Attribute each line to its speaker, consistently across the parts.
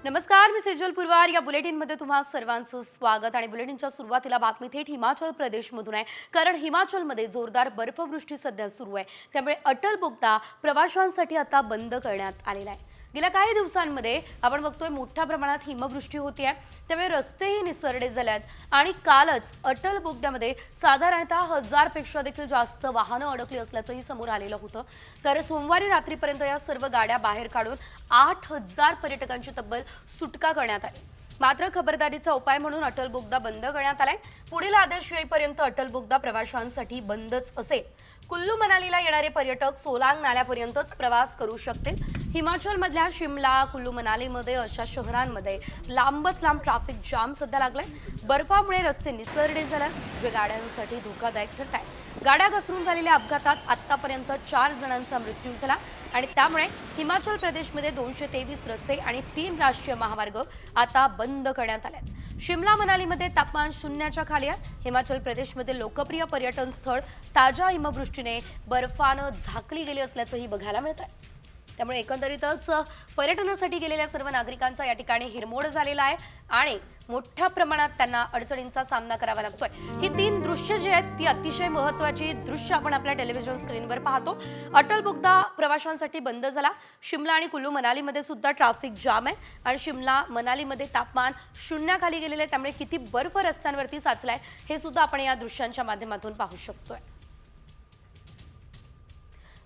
Speaker 1: नमस्कार, मी सेजल पुरवार. या बुलेटिनमध्ये तुम्हा सर्वांचं स्वागत. आणि बुलेटिनच्या सुरुवातीला बातमी थेट हिमाचल प्रदेशमधून आहे, कारण हिमाचलमध्ये जोरदार बर्फवृष्टी सध्या सुरू आहे. त्यामुळे अटल बोगदा प्रवाशांसाठी आता बंद करण्यात आलेला आहे. गेल्या काही दिवसांमध्ये आपण बघतोय मोठ्या प्रमाणात हिमवृष्टी होते आहे, त्यामुळे रस्तेही निसरडे झाले आहेत. आणि कालच अटल बोगद्यामध्ये साधारणतः 1000 पेक्षा देखील जास्त वाहनं अडकली असल्याचंही समोर आलेलं होतं. तर सोमवारी रात्रीपर्यंत या सर्व गाड्या बाहेर काढून 8000 पर्यटकांची तब्बल सुटका करण्यात आली. मात्र खबरदारीचा उपाय म्हणून अटल बोगदा बंद करण्यात आलाय. पुढील आदेश येईपर्यंत अटल बोगदा प्रवाशांसाठी बंदच असेल. कुल्लू मनालीला येणारे पर्यटक सोलांग नाल्यापर्यंतच प्रवास करू शकतील. हिमाचलमधल्या शिमला, कुल्लू मनालीमध्ये अशा शहरांमध्ये लांबच लांब ट्रॅफिक जाम सध्या लागलाय. बर्फामुळे रस्ते निसरडे झाले, जे गाड्यांसाठी धोकादायक ठरत आहे. गाड्या घसरून झालेल्या अपघातात आतापर्यंत 4 जणांचा मृत्यू झाला. आणि त्यामुळे हिमाचल प्रदेशमध्ये 223 रस्ते आणि 3 राष्ट्रीय महामार्ग आता बंद करण्यात आले. शिमला मनालीमध्ये तापमान शून्याच्या खाली आहे. हिमाचल प्रदेशमध्ये लोकप्रिय पर्यटन स्थळ ताज्या हिमवृष्टीने बर्फानं झाकली गेली असल्याचंही बघायला मिळत आहे. त्यामुळे एकंदरीतच पर्यटनासाठी गेलेल्या सर्व नागरिकांचा या ठिकाणी हिरमोड झालेला आहे आणि मोठ्या प्रमाणात त्यांना अडचणींचा सामना करावा लागतोय. ही 3 दृश्य जी आहेत ती अतिशय महत्त्वाची दृश्य आपण आपल्या टेलिव्हिजन स्क्रीनवर पाहतो. अटल बोगदा प्रवाशांसाठी बंद झाला. शिमला आणि कुल्लू मनालीमध्ये सुद्धा ट्रॅफिक जाम आहे. आणि शिमला मनालीमध्ये तापमान शून्याखाली गेलेलं आहे. त्यामुळे किती बर्फ रस्त्यांवरती साचलाय हे सुद्धा आपण या दृश्यांच्या माध्यमातून पाहू शकतोय.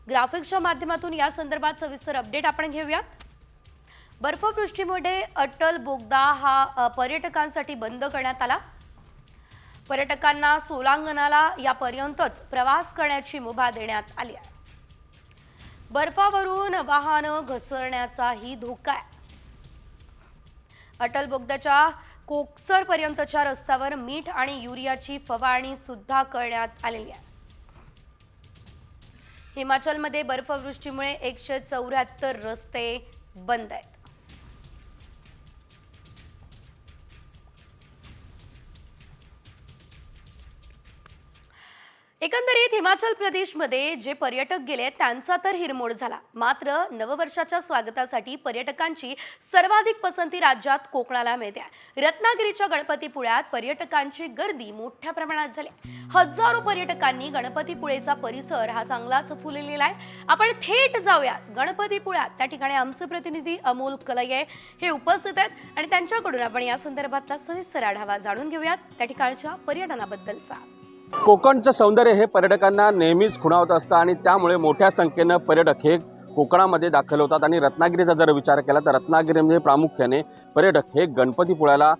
Speaker 1: ग्राफिक्सच्या माध्यमातून या संदर्भात सविस्तर अपडेट आपण घेऊयात. बर्फवृष्टीमुळे अटल बोगदा हा पर्यटकांसाठी बंद करण्यात आला. पर्यटकांना सोलांगणाला यापर्यंतच प्रवास करण्याची मुभा देण्यात आली आहे. बर्फावरून वाहनं घसरण्याचाही धोका आहे. अटल बोगद्याच्या कोकसर पर्यंतच्या रस्त्यावर मीठ आणि युरियाची फवारणी सुद्धा करण्यात आलेली आहे. हिमाचलमध्ये बर्फवृष्टीमुळे 174 रस्ते बंद आहेत. एकंदरीत हिमाचल प्रदेशमध्ये जे पर्यटक गेले त्यांचा तर हिरमोड झाला. मात्र नववर्षाच्या स्वागतासाठी पर्यटकांची सर्वाधिक पसंती राज्यात कोकणाला मिळते. रत्नागिरीच्या गणपतीपुळ्यात पर्यटकांची गर्दी मोठ्या प्रमाणात झाली. हजारो पर्यटकांनी गणपतीपुळेचा परिसर हा चांगलाच फुललेला आहे. आपण थेट जाऊयात गणपतीपुळ्यात. त्या ठिकाणी आमचे प्रतिनिधी अमोल कलये हे उपस्थित आहेत आणि त्यांच्याकडून आपण या संदर्भातला सविस्तर आढावा जाणून घेऊयात, त्या ठिकाणच्या पर्यटनाबद्दलचा.
Speaker 2: कोकणचं सौंदर्य हे पर्यटकांना नेहमीच खुणावत असतं आणि त्यामुळे मोठ्या संख्येनं पर्यटक हे कोकणामध्ये दाखल होतात. आणि रत्नागिरीचा जर विचार केला तर रत्नागिरीमध्ये प्रामुख्याने पर्यटक हे गणपतीपुळ्याला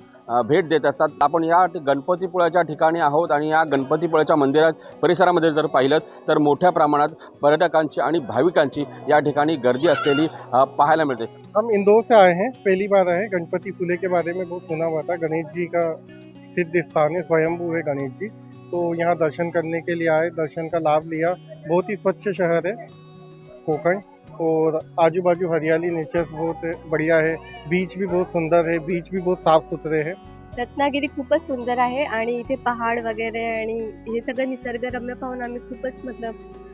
Speaker 2: भेट देत असतात. आपण या गणपतीपुळ्याच्या ठिकाणी आहोत आणि या गणपतीपुळ्याच्या मंदिरात परिसरामध्ये जर पाहिलं तर मोठ्या प्रमाणात पर्यटकांची आणि भाविकांची या ठिकाणी गर्दी असलेली पाहायला मिळते.
Speaker 3: हम इंदौर से आए हैं, पहली बार आए हैं। गणपतीपुले के बारे में बहुत सुना हुआ था। गणेश जी का सिद्ध स्थान है, स्वयंभू है गणेश जी। तो यहाँ दर्शन करने के लिए आए, दर्शन का लाभ लिया। बहुत ही स्वच्छ शहर है कोकण, और आजू बाजू हरियाली, नेचर बहुत बढ़िया है। बीच भी बहुत सुंदर है, बीच भी बहुत साफ सुथरे है।
Speaker 4: रत्नागिरी खूपच सुंदर आहे आणि इथे पहाड वगैरे आणि हे सगळं निसर्गरम्य पाहून आम्ही खूपच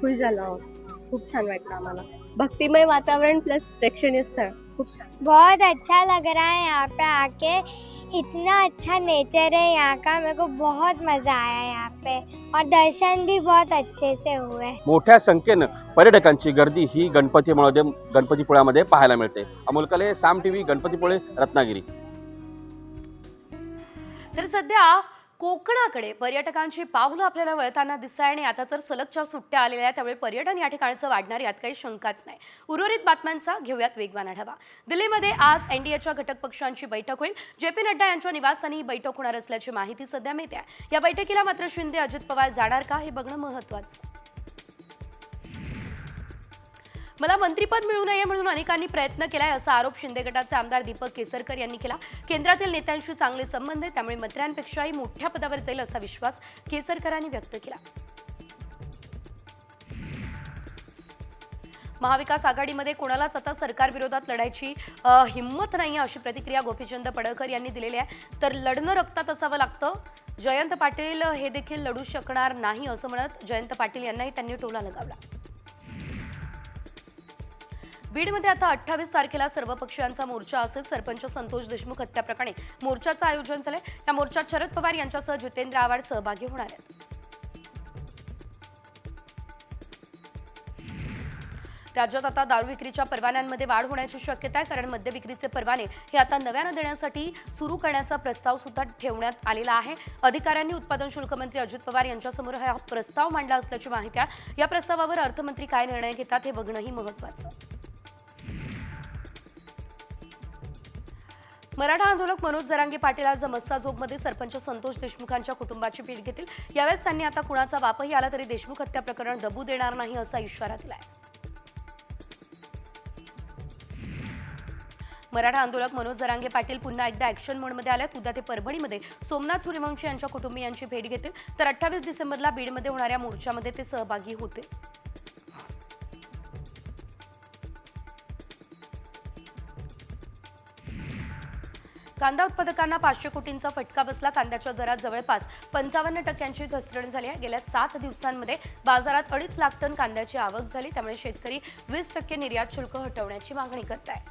Speaker 4: खुश झालो आहोत. खूप छान वाटलं आम्हाला. भक्तिमय वातावरण प्लस प्रेक्षणीय स्थळ खूप छान.
Speaker 5: बहुत अच्छा लग रहा है यहाँ पे आके। इतना अच्छा नेचर है यहाँ का, मेरे को बहुत मज़ा आया यहाँ पे, और दर्शन भी बहुत अच्छे से हुए.
Speaker 2: मोठ्या संख्येनं पर्यटकांची गर्दी ही गणपतीपुळ्यामध्ये पाहायला मिळते. अमोल कले, साम टीव्ही, गणपतीपुळे, रत्नागिरी.
Speaker 1: तर सध्या कोकणाकडे पर्यटकांची पावलं आपल्याला वळताना दिसत आहे. आणि आता तर सलगच्या सुट्ट्या आलेल्या आहेत, त्यामुळे पर्यटन या ठिकाणचं वाढणार यात काही शंकाच नाही. उर्वरित बातम्यांचा घेऊयात वेगवान आढावा. दिल्लीमध्ये आज एनडीएच्या घटक पक्षांची बैठक होईल. जे.पी. नड्डा यांच्या निवासस्थानी ही बैठक होणार असल्याची माहिती सध्या मिळते आहे. या बैठकीला मात्र शिंदे, अजित पवार जाणार का हे बघणं महत्त्वाचं. मला मंत्रिपद मिळू नये म्हणून अनेकांनी प्रयत्न केलाय असा आरोप शिंदे गटाचे आमदार दीपक केसरकर यांनी केला. केंद्रातील नेत्यांशी चांगले संबंध आहेत, त्यामुळे मंत्र्यांपेक्षाही मोठ्या पदावर जाईल असा विश्वास केसरकरांनी व्यक्त केला. महाविकास आघाडीमध्ये कोणालाच आता सरकार विरोधात लढायची हिंमत नाही अशी प्रतिक्रिया गोपीचंद पडळकर यांनी दिलेली आहे. तर लढणं रक्तात असावं लागतं. जयंत पाटील हे देखील लढू शकणार नाही असं म्हणत जयंत पाटील यांनाही त्यांनी टोला लगावला. बीडमध्ये आता 28 तारखेला सर्व पक्षीयांचा मोर्चा असेल. सरपंच संतोष देशमुख हत्या प्रकरणी मोर्चाचं आयोजन झालंय. या मोर्चात शरद पवार यांच्यासह जितेंद्र आव्हाड सहभागी होणार आहेत. राज्यात आता दारू विक्रीच्या परवान्यांमध्ये वाढ होण्याची शक्यता आहे, कारण मद्य विक्रीचे परवाने हे आता नव्यानं देण्यासाठी सुरू करण्याचा प्रस्ताव सुद्धा ठेवण्यात आलेला आहे. अधिकाऱ्यांनी उत्पादन शुल्क मंत्री अजित पवार यांच्यासमोर हा प्रस्ताव मांडला असल्याची माहिती आहे. या प्रस्तावावर अर्थमंत्री काय निर्णय घेतात हे बघणंही महत्त्वाचं. मराठा आंदोलक मनोज जरांगे पाटील आज मस्साजोगमध्ये सरपंच संतोष देशमुखांच्या कुटुंबाची भेट घेतील. यावेळेस त्यांनी आता कुणाचा बापही आला तरी देशमुख हत्या प्रकरण दबू देणार नाही असा इशारा दिलाय. मराठा आंदोलक मनोज जरांगे पाटील पुन्हा एकदा ऍक्शन मोडमध्ये आल्यात. उद्या ते परभणीमध्ये सोमनाथ सूर्यवंशी यांच्या कुटुंबियांची भेट घेतील, तर 28 डिसेंबरला बीडमध्ये होणाऱ्या मोर्चामध्ये ते सहभागी होतील. कांदा उत्पादकांना 500 कोटींचा फटका बसला. कांद्याच्या दरात जवळपास 55% घसरण झाली आहे. गेल्या 7 दिवसांमध्ये बाजारात 2.5 लाख टन कांद्याची आवक झाली. त्यामुळे शेतकरी 20% निर्यात शुल्क हटवण्याची मागणी करत आहेत.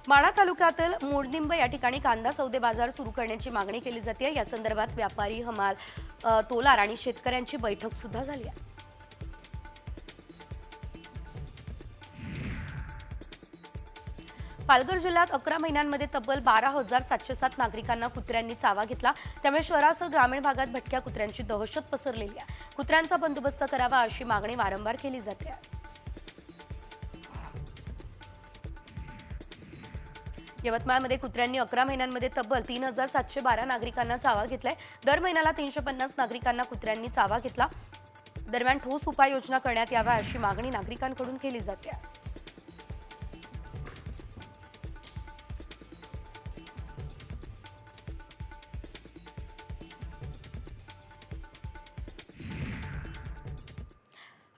Speaker 1: माढा तालुक्यातील मोडनिंब या ठिकाणी कांदा सौदे बाजार सुरू करण्याची मागणी केली जाते. या संदर्भात व्यापारी, हमाल, तोलार आणि शेतकऱ्यांची बैठक सुद्धा झाली आहे. पालघर जिल्ह्यात 11 महिन्यांमध्ये तब्बल 12,707 नागरिकांना कुत्र्यांनी चावा घेतला. त्यामुळे शहरासह ग्रामीण भागात भटक्या कुत्र्यांची दहशत पसरलेली आहे. कुत्र्यांचा बंदोबस्त करावा अशी मागणी वारंवार केली जाते. यवतमाळमध्ये कुत्र्यांनी 11 महिन्यांमध्ये तब्बल 3,712 नागरिकांना चावा घेतलाय. दर महिन्याला 350 नागरिकांना कुत्र्यांनी चावा घेतला. दरम्यान ठोस उपाययोजना करण्यात याव्या अशी मागणी नागरिकांकडून केली जाते.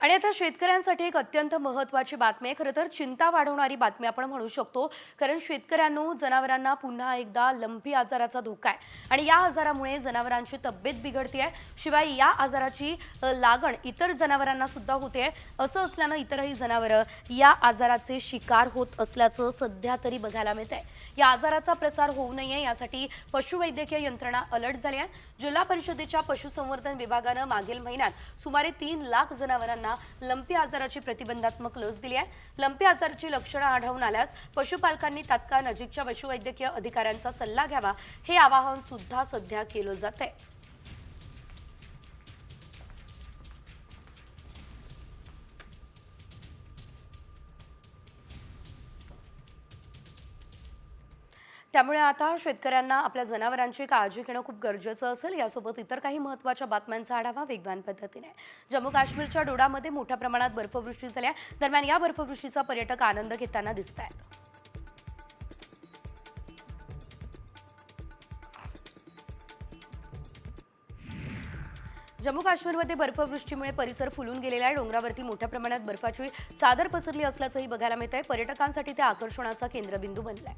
Speaker 1: आणि आता शेतकऱ्यांसाठी एक अत्यंत महत्त्वाची बातमी आहे. खरं तर चिंता वाढवणारी बातमी आपण म्हणू शकतो, कारण शेतकऱ्यांनो, जनावरांना पुन्हा एकदा लंपी आजाराचा धोका आहे आणि या आजारामुळे जनावरांची तब्येत बिघडते आहे. शिवाय या आजाराची लागण इतर जनावरांना सुद्धा होते आहे. असं असल्यानं इतरही जनावरं या आजाराचे शिकार होत असल्याचं सध्या तरी बघायला मिळत आहे. या आजाराचा प्रसार होऊ नये यासाठी पशुवैद्यकीय यंत्रणा अलर्ट झाली आहे. जिल्हा परिषदेच्या पशुसंवर्धन विभागानं मागील महिन्यात सुमारे 3 लाख जनावरांना लंपी आजाराची प्रतिबंधात्मक लस दिली आहे. लंपी आजाराची लक्षणं आढळून आल्यास पशुपालकांनी तात्काळ नजीकच्या पशुवैद्यकीय अधिकाऱ्यांचा सल्ला घ्यावा, हे आवाहन सुद्धा सध्या केलं जात आहे. त्यामुळे आता शेतकऱ्यांना आपल्या जनावरांची काळजी घेणं खूप गरजेचं असेल. यासोबत इतर काही महत्त्वाच्या बातम्यांचा आढावा वेगवान पद्धतीने. जम्मू काश्मीरच्या डोडामध्ये मोठ्या प्रमाणात बर्फवृष्टी झाली आहे. दरम्यान या बर्फवृष्टीचा पर्यटक आनंद घेताना दिसत आहेत. जम्मू काश्मीरमध्ये बर्फवृष्टीमुळे परिसर फुलून गेलेला आहे. डोंगरावरती मोठ्या प्रमाणात बर्फाची चादर पसरली असल्याचंही बघायला मिळत आहे. पर्यटकांसाठी ते आकर्षणाचा केंद्रबिंदू बनलाय.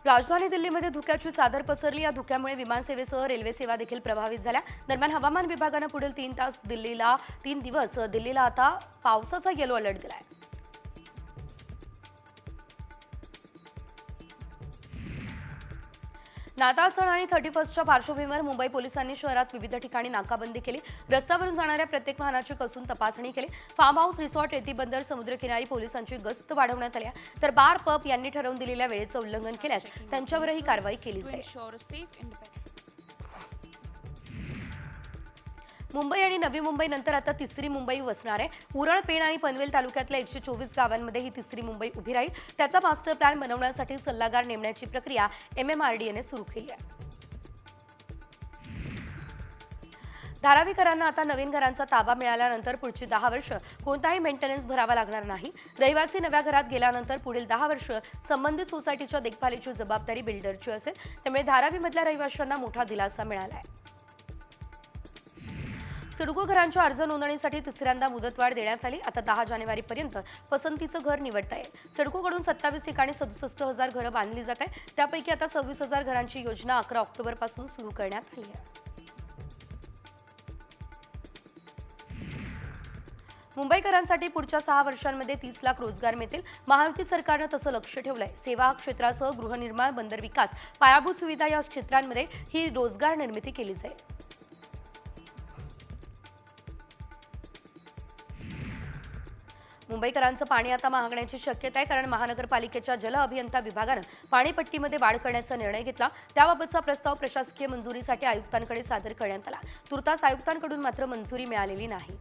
Speaker 1: राजधानी दिल्लीमध्ये धुक्याची चादर पसरली. या धुक्यामुळे विमानसेवेसह रेल्वे सेवा देखील प्रभावित झाल्या. दरम्यान हवामान विभागानं पुढील 3 दिवस दिल्लीला आता पावसाचा येलो अलर्ट दिलाय. नाताळ सण आणि 31च्या पार्श्वभूमीवर मुंबई पोलिसांनी शहरात विविध ठिकाणी नाकाबंदी केली. रस्त्यावरून जाणाऱ्या प्रत्येक वाहनाची कसून तपासणी केली. फार्म हाऊस, रिसॉर्ट, रेती बंदर, समुद्रकिनारी पोलिसांची गस्त वाढवण्यात आली. तर बार, पब यांनी ठरवून दिलेल्या वेळेचं उल्लंघन केल्यास त्यांच्यावरही कारवाई केली जाईल. मुंबई आणि नवी मुंबई नंतर आता तिसरी मुंबई वसणार आहे. उरण, पेण आणि पनवेल तालुक्यातल्या 124 गावांमध्ये ही तिसरी मुंबई उभी राहील. त्याचा मास्टर प्लॅन बनवण्यासाठी सल्लागार नेमण्याची प्रक्रिया MMRDAने सुरू केली आहे. धारावीकरांना आता नवीन घरांचा ताबा मिळाल्यानंतर पुढची 10 वर्ष कोणताही मेंटेनन्स भरावा लागणार नाही. रहिवासी नव्या घरात गेल्यानंतर पुढील 10 वर्ष संबंधित सोसायटीच्या देखभालीची जबाबदारी बिल्डरची असेल. त्यामुळे धारावीमधल्या रहिवाशांना मोठा दिलासा मिळाला आहे. सिडको घरांच्या अर्ज नोंदणीसाठी तिसऱ्यांदा मुदतवाढ देण्यात आली. आता 10 जानेवारीपर्यंत पसंतीचं घर निवडता येईल. सिडकोकडून 27 ठिकाणी 67,000 घरं बांधली जात आहे. त्यापैकी आता 26,000 घरांची योजना 11 ऑक्टोबरपासून सुरू करण्यात आली आहे. मुंबईकरांसाठी पुढच्या 6 वर्षांमध्ये 30 लाख रोजगार मिळतील. महायुती सरकारनं तसं लक्ष ठेवलंय. सेवा क्षेत्रासह गृहनिर्माण, बंदर विकास, पायाभूत सुविधा या क्षेत्रांमध्ये ही रोजगार निर्मिती केली जाईल. मुंबईकरांचं पाणी आता महागण्याची शक्यता आहे, कारण महानगरपालिकेच्या जल अभियंता विभागानं पाणीपट्टीमध्ये वाढ करण्याचा निर्णय घेतला. त्याबाबतचा प्रस्ताव प्रशासकीय मंजुरीसाठी आयुक्तांकडे सादर करण्यात आला. तुर्तास आयुक्तांकडून मात्र मंजुरी मिळालेली नाही.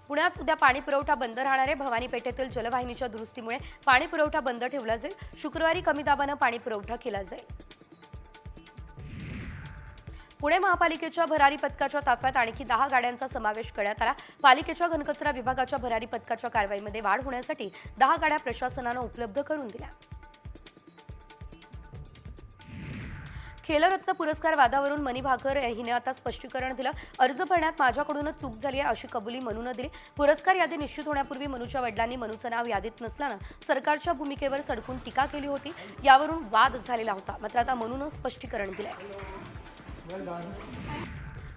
Speaker 1: पुण्यात उद्या पाणी पुरवठा बंद राहणार आहे. भवानी पेठेतील जलवाहिनीच्या दुरुस्तीमुळे पाणी पुरवठा बंद ठेवला जाईल. शुक्रवारी कमी दाबानं पाणी पुरवठा केला जाईल. पुणे महापालिकेच्या भरारी पथकाच्या ताफ्यात आणखी 10 गाड्यांचा समावेश करण्यात आला. पालिकेच्या घनकचरा विभागाच्या भरारी पथकाच्या कारवाईमध्ये वाढ होण्यासाठी 10 गाड्या प्रशासनानं उपलब्ध करून दिल्या. खेलरत्न पुरस्कार वादावरून मनी भाकर हिने आता स्पष्टीकरण दिलं. अर्ज भरण्यात माझ्याकडूनच चूक झाली आहे अशी कबुली मनूनं दिली. पुरस्कार यादी निश्चित होण्यापूर्वी मनूच्या वडिलांनी मनूचं नाव यादीत नसल्यानं सरकारच्या भूमिकेवर सडकून टीका केली होती. यावरून वाद झालेला होता. मात्र आता मनूनं स्पष्टीकरण दिलंय.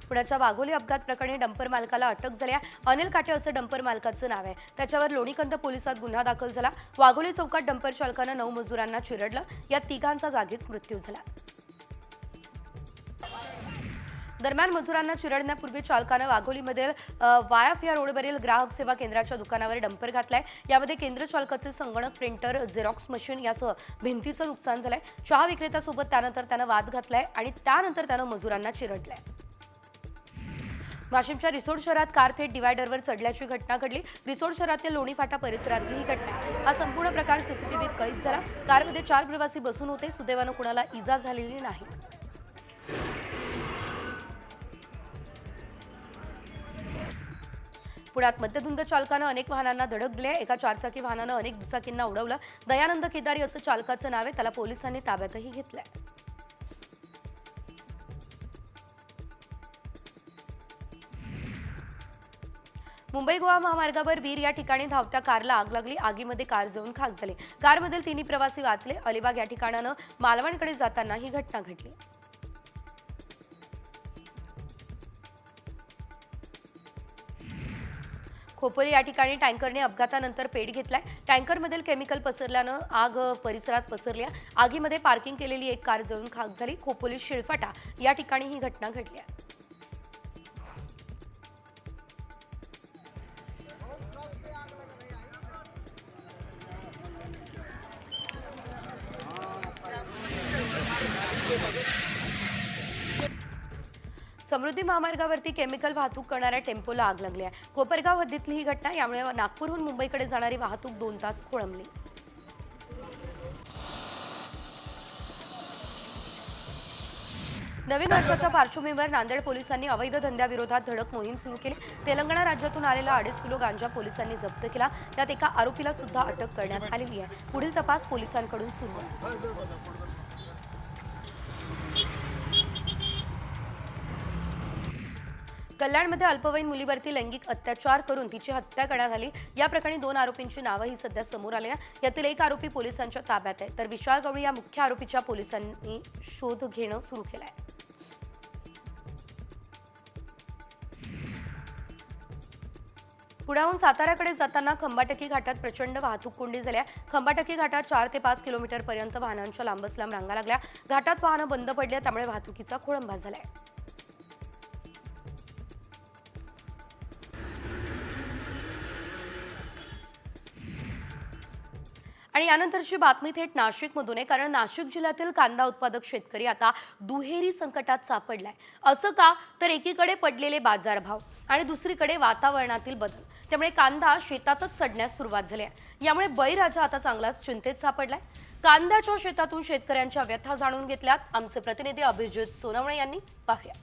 Speaker 1: पुण्याच्या वाघोली अपघात प्रकरणी डंपर मालकाला अटक झाली आहे. अनिल काटे असं डंपर मालकाचं नाव आहे. त्याच्यावर लोणीकंद पोलिसात गुन्हा दाखल झाला. वाघोली चौकात डंपर चालकानं 9 मजुरांना चिरडलं. या तिघांचा जागीच मृत्यू झाला. दरम्यान मजुरांना चिरडण्यापूर्वी चालकानं वाघोलीमधील वायाफिया रोडवरील ग्राहक सेवा केंद्राच्या दुकानावर डंपर घातलाय. यामध्ये केंद्र चालकाचे संगणक, प्रिंटर, झेरॉक्स मशीन यासह भिंतीचं नुकसान झालंय. चहा विक्रेत्यासोबत त्यानं वाद घातलाय आणि त्यानंतर त्यानं मजुरांना चिरडलंय. वाशिमच्या रिसोड शहरात कार थेट डिवायडरवर चढल्याची घटना घडली. रिसोड शहरातील लोणी फाटा परिसरातली ही घटना आहे. हा संपूर्ण प्रकार सीसीटीव्हीत कैद झाला. कारमध्ये 4 प्रवासी बसून होते. सुदैवानं कुणाला इजा झालेली नाही. पुण्यात मद्यधुंद चालकानं अनेक वाहनांना धडक दिली. एका 4चाकी वाहनानं अनेक दुचाकींना उडवलं. दयानंद केदारी असं चालकाचं नाव आहे. त्याला पोलिसांनी ताब्यातही घेतलंय. मुंबई गोवा महामार्गावर वीर या ठिकाणी धावत्या कारला आग लागली. आगीमध्ये कार जळून खाक झाली. कारमधील 3 प्रवासी वाचले. अलिबाग या ठिकाणानं मालवणकडे जाताना ही घटना घडली. खोपोली या ठिकाणी टँकरने अपघातानंतर पेट घेतलाय. टँकरमधील केमिकल पसरल्यानं आग परिसरात पसरली. आगीमध्ये पार्किंग केलेली एक कार जळून खाक झाली. खोपोली शिळफाटा या ठिकाणी ही घटना घडली आहे. समृद्धी महामार्गावरती केमिकल वाहतूक करणाऱ्या टेम्पोला आग लागली आहे. कोपरगाव हद्दीतली ही घटना. यामुळे नागपूरहून मुंबईकडे जाणारी वाहतूक 2 तास खोळंबली. नवीन वर्षाच्या पार्श्वभूमीवर नांदेड पोलिसांनी अवैध धंद्याविरोधात धडक मोहीम सुरू केली. तेलंगणा राज्यातून आलेला 2.5 किलो गांजा पोलिसांनी जप्त केला. त्यात एका आरोपीला सुद्धा अटक करण्यात आलेली आहे. पुढील तपास पोलिसांकडून सुरू आहे. कल्याणमध्ये अल्पवयीन मुलीवरती लैंगिक अत्याचार करून तिची हत्या करण्यात आली. या प्रकरणी 2 आरोपींची नावंही सध्या समोर आली आहे. यातील एक आरोपी पोलिसांच्या ताब्यात आहे. तर विशाल गवळी या मुख्य आरोपीच्या पोलिसांनी शोध घेणं सुरू केलं आहे. पुण्याहून साताऱ्याकडे जाताना खंबाटकी घाटात प्रचंड वाहतूक कोंडी झाल्या. खंबाटकी घाटात 4 ते 5 किलोमीटरपर्यंत वाहनांच्या लांबच लांब रांगा लागल्या. घाटात वाहनं बंद पडली, त्यामुळे वाहतुकीचा खोळंबा झालाय. आणि यानंतरची बातमी थेट नाशिकमधून आहे, कारण नाशिक जिल्ह्यातील कांदा उत्पादक शेतकरी आता दुहेरी संकटात सापडलाय. असं का, तर एकीकडे पडलेले बाजारभाव आणि दुसरीकडे वातावरणातील बदल. त्यामुळे कांदा शेतातच सडण्यास सुरुवात झाली आहे. यामुळे बळीराजा आता चांगलाच चिंतेत सापडलाय. कांद्याच्या शेतातून शेतकऱ्यांच्या व्यथा जाणून घेतल्यात आमचे प्रतिनिधी अभिजित सोनवणे यांनी. पाहूया.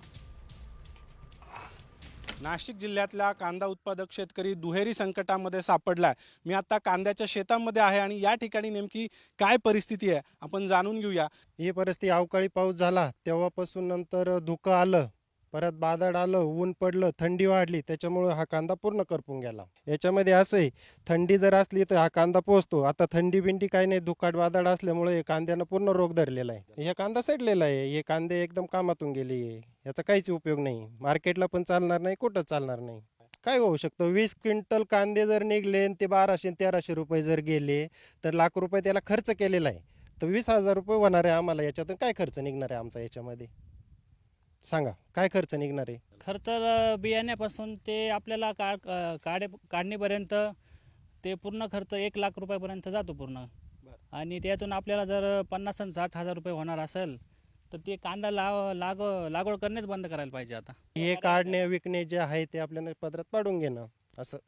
Speaker 6: नाशिक जिल्ह्यातला कांदा उत्पादक शेतकरी दुहेरी संकटामध्ये सापडलाय। मी आता कांद्याच्या शेतामध्ये आहे आणि या ठिकाणी नेमकी काय परिस्थिती आहे आपण जाणून घेऊया।
Speaker 3: ही परिस्थिती अवकाळी पाऊस झाला तेव्हापासून नंतर धुकं आलं, परत बादळ आलं, ऊन पडलं, थंडी वाढली, त्याच्यामुळे हा कांदा पूर्ण करपून गेला। याच्यामध्ये असं आहे, थंडी जर असली तर हा कांदा पोचतो। आता थंडी बिंडी काही नाही, धुकाट वादळ असल्यामुळे कांद्यानं पूर्ण रोग धरलेला आहे। हे कांदा सडलेला आहे, हे कांदे एकदम कामातून गेले, याचा काहीच उपयोग नाही, मार्केटला पण चालणार नाही, कुठं चालणार नाही। काय होऊ शकतं, 20 क्विंटल कांदे जर निघले आणि ते 1200-1300 रुपये जर गेले तर लाख रुपये त्याला खर्च केलेला आहे, तर 20,000 रुपये होणार आहे आम्हाला। याच्यातून काय खर्च निघणार आहे आमचा याच्यामध्ये, सांगा काय खर्च निघणार आहे?
Speaker 7: खर्च बियाण्यापासून ते आपल्याला काढणीपर्यंत ते पूर्ण खर्च 1 लाख रुपयापर्यंत जातो पूर्ण। आणि त्यातून आपल्याला जर 50 आणि 60,000 रुपये होणार असेल तर ते कांदा लागवड करणेच बंद करायला पाहिजे। आता
Speaker 3: हे काढणे विकणे जे आहे ते आपल्याला पदरात पाडून घेणं, असं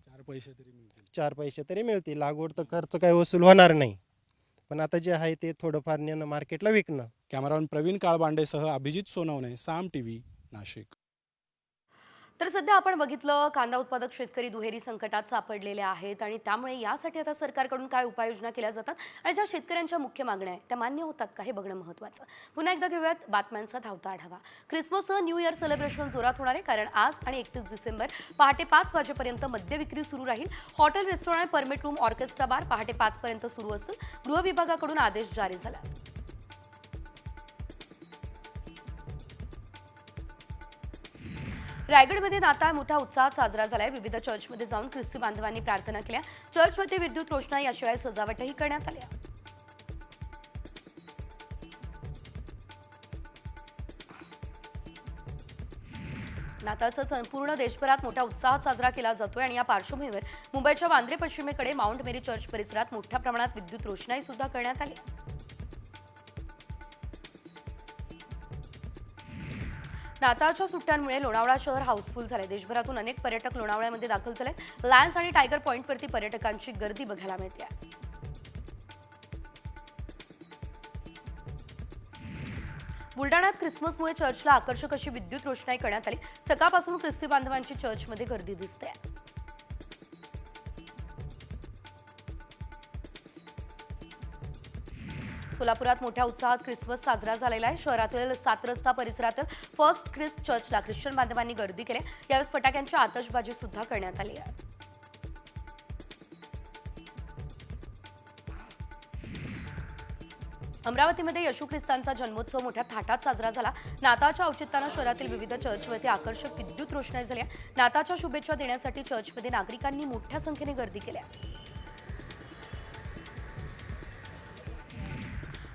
Speaker 6: 4 पैसे तरी मिळतील।
Speaker 3: 4 पैसे तरी मिळतील, लागवड तर खर्च काही वसूल होणार नाही, पण आता जे आहे ते थोडंफार नेणं मार्केटला विकणं।
Speaker 6: कॅमेरामन प्रवीण काळबांडेसह अभिजित सोनवणे, साम टीव्ही, नाशिक।
Speaker 1: तर सध्या आपण बघितलं कांदा उत्पादक शेतकरी दुहेरी संकटात सापडलेले आहेत आणि त्यामुळे यासाठी आता सरकारकडून काय उपाययोजना केल्या जातात आणि ज्या शेतकऱ्यांच्या मुख्य मागण्या आहेत त्या मान्य होतात का हे बघणं महत्त्वाचं। पुन्हा एकदा घेऊयात बातम्यांचा धावता आढावा। ख्रिसमससह न्यू इयर सेलिब्रेशन जोरात होणार आहे, कारण आज आणि 31 डिसेंबर पहाटे 5 वाजेपर्यंत मद्य विक्री सुरू राहील। Hotel, restaurant, permit room, orchestra bar पहाटे 5 पर्यंत सुरू असतील। गृह विभागाकडून आदेश जारी झाला। रायगडमध्ये नाताळ मोठ्या उत्साहात साजरा झालाय। विविध चर्चमध्ये जाऊन ख्रिस्ती बांधवांनी प्रार्थना केल्या। चर्चमध्ये विद्युत रोषणाई याशिवाय सजावटही करण्यात आली। नाताळचा संपूर्ण देशभरात मोठ्या उत्साहात साजरा केला जातोय आणि या पार्श्वभूमीवर मुंबईच्या वांद्रे पश्चिमेकडे माउंट मेरी चर्च परिसरात मोठ्या प्रमाणात विद्युत रोषणाई सुद्धा करण्यात आली। नाताळच्या सुट्ट्यांमुळे लोणावळा शहर हाऊसफुल झाले। देशभरातून अनेक पर्यटक लोणावळ्यामध्ये दाखल झाले। लायन्स आणि टायगर पॉइंटवरती पर्यटकांची गर्दी बघायला मिळते। बुलढाण्यात ख्रिसमसमुळे चर्चला आकर्षक अशी विद्युत रोषणाई करण्यात आली। सकाळपासून ख्रिस्ती बांधवांची चर्चमध्ये गर्दी दिसते। सोलापुरात मोठ्या उत्साहात ख्रिसमस साजरा झालेला आहे। शहरातील 7 रस्ता परिसरातील फर्स्ट ख्रिस्ट चर्चला ख्रिश्चन बांधवांनी गर्दी केली। यावेळी फटाक्यांची आतषबाजी सुद्धा करण्यात आली आहे। अमरावतीमध्ये येशू ख्रिस्तांचा जन्मोत्सव मोठ्या थाटात साजरा झाला। नाताळच्या औचित्यानं शहरातील विविध चर्चवरती आकर्षक विद्युत रोषणाई झाली। नाताळच्या शुभेच्छा देण्यासाठी चर्चमध्ये नागरिकांनी मोठ्या संख्येने गर्दी केली।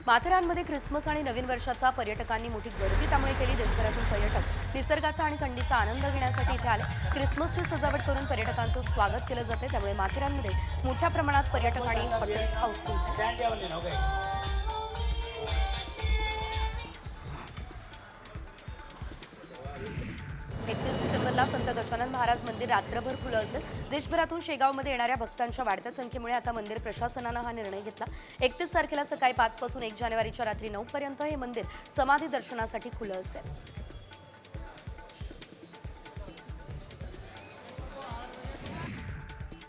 Speaker 1: माथेरानमध्ये ख्रिसमस आणि नवीन वर्षाचा पर्यटकांनी मोठी गर्दी त्यामुळे केली। देशभरातून पर्यटक निसर्गाचा आणि थंडीचा आनंद घेण्यासाठी इथे आले। ख्रिसमसची सजावट करून पर्यटकांचं स्वागत केलं जाते, त्यामुळे माथेरानमध्ये मोठ्या प्रमाणात पर्यटक आणि हॉटेल्स हाऊसफुल झाले। 31 डिसेंबरला संत गजानन महाराज मंदिर रात्रभर खुलं असेल। देशभरातून शेगावमध्ये येणाऱ्या भक्तांच्या वाढत्या संख्येमुळे आता मंदिर प्रशासनानं हा निर्णय घेतला। 31 तारखेला सकाळी 5 पासून 1 जानेवारीच्या रात्री 9 पर्यंत हे मंदिर समाधी दर्शनासाठी खुलं असेल।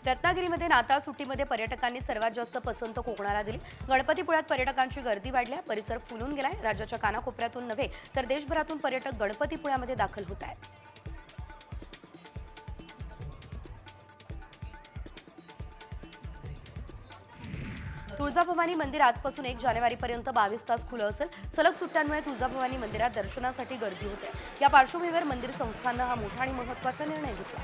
Speaker 1: रत्नागिरीमध्ये नाताळ सुट्टीमध्ये पर्यटकांनी सर्वात जास्त पसंत कोकणाला दिली। गणपतीपुळ्यात पर्यटकांची गर्दी वाढली, परिसर फुलून गेलाय। राज्याच्या कानाकोपऱ्यातून नव्हे तर देशभरातून पर्यटक गणपतीपुळ्यामध्ये दाखल होत आहेत। तुळजाभवानी मंदिर आजपासून 1 जानेवारीपर्यंत 22 तास खुलं असेल। सलग सुट्ट्यांमुळे तुळजाभवानी मंदिरात दर्शनासाठी गर्दी होते। या पार्श्वभूमीवर मंदिर संस्थाननं हा मोठा आणि महत्त्वाचा निर्णय घेतला।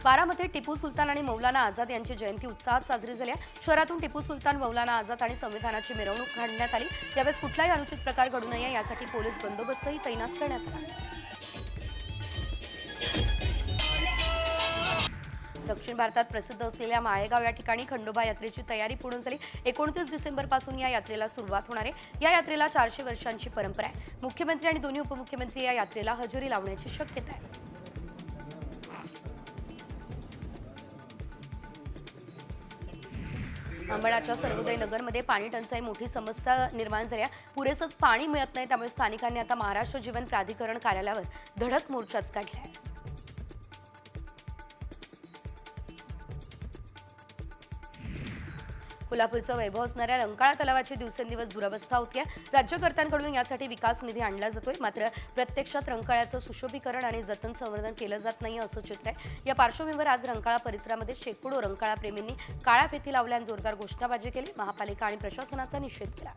Speaker 1: बारामध्ये टिपू सुलतान आणि मौलाना आझाद यांची जयंती उत्साहात साजरी झाली आहे। शहरातून टिपू सुलतान, मौलाना आझाद आणि संविधानाची मिरवणूक काढण्यात आली। यावेळेस कुठलाही अनुचित प्रकार घडू नये यासाठी पोलीस बंदोबस्तही तैनात करण्यात आला। दक्षिण भारतात प्रसिद्ध असलेल्या माळेगाव या ठिकाणी खंडोबा यात्रेची तयारी पूर्ण झाली। 29 डिसेंबरपासून या यात्रेला सुरुवात होणार आहे। या यात्रेला 400 वर्षांची परंपरा आहे। मुख्यमंत्री आणि दोन्ही उपमुख्यमंत्री या यात्रेला हजेरी लावण्याची शक्यता आहे। अंबडाच्या सर्वोदय नगरमध्ये पाणी टंचाई मोठी समस्या निर्माण झाली आहे. पुरेसंच पाणी मिळत नाही, त्यामुळे स्थानिकांनी आता महाराष्ट्र जीवन प्राधिकरण कार्यालयावर धडक मोर्चाच काढला आहे. कोल्हापूरचं वैभव असणाऱ्या रंकाळा तलावाची दिवसेंदिवस दुरवस्था होतीये. राज्यकर्त्यांकडून यासाठी विकास निधी आणला जातोय, मात्र प्रत्यक्षात रंकाळ्याचं सुशोभीकरण आणि जतन संवर्धन केलं जात नाही असं चित्र आहे. या पार्श्वभूमीवर आज रंकाळा परिसरामध्ये शेकडो रंकाळा प्रेमींनी काळ्या फिती लावल्या आणि जोरदार घोषणाबाजी केली. महापालिका आणि प्रशासनाचा निषेध केला.